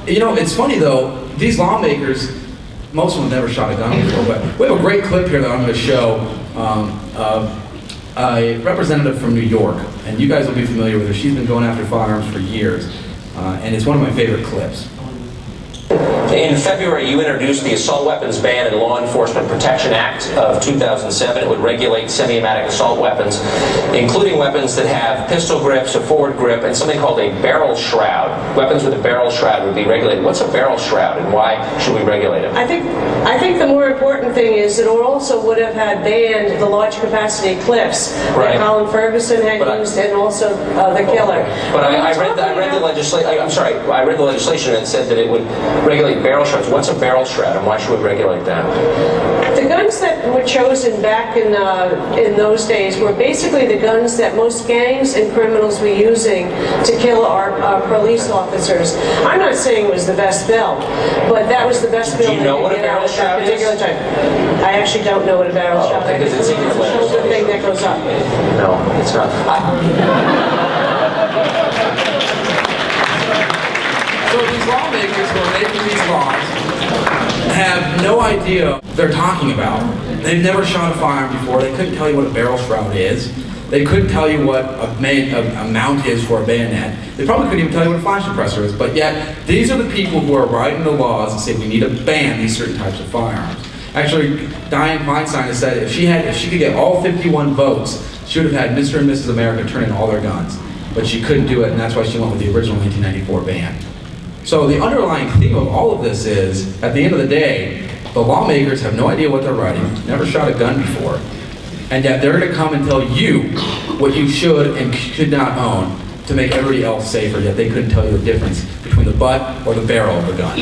You know, it's funny though, these lawmakers, most of them never shot a gun before, but we have a great clip here that I'm going to show of a representative from New York, and you guys will be familiar with her. She's been going after firearms for years, and it's one of my favorite clips. In February, you introduced the Assault Weapons Ban and Law Enforcement Protection Act of 2007. It would regulate semi-automatic assault weapons, including weapons that have pistol grips, a forward grip, and something called a barrel shroud. Weapons with a barrel shroud would be regulated. What's a barrel shroud, and why should we regulate it? I think the more important thing is that it also would have had banned the large capacity clips that Colin Ferguson had used, and also the killer. But I read the legislation. I'm sorry. I read the legislation that said that it would regulate barrel shrouds. What's a barrel shroud, and why should we regulate that? The guns that were chosen back in those days were basically the guns that most gangs and criminals were using to kill our police officers. I'm not saying it was the best bill, but that was the best bill. Do you know what a barrel shroud is? I actually don't know what a barrel shroud is. Because it's in your legislation. It's the thing that goes up. No, it's not. So these lawmakers who are making these laws have no idea what they're talking about. They've never shot a firearm before. They couldn't tell you what a barrel shroud is. They couldn't tell you what a mount is for a bayonet. They probably couldn't even tell you what a flash suppressor is. But yet, these are the people who are writing the laws and say we need to ban these certain types of firearms. Actually, Dianne Feinstein has said if she could get all 51 votes, she would have had Mr. and Mrs. America turn in all their guns. But she couldn't do it, and that's why she went with the original 1994 ban. So the underlying theme of all of this is, at the end of the day, the lawmakers have no idea what they're writing, never shot a gun before, and yet they're going to come and tell you what you should and should not own to make everybody else safer, yet they couldn't tell you the difference between the butt or the barrel of a gun.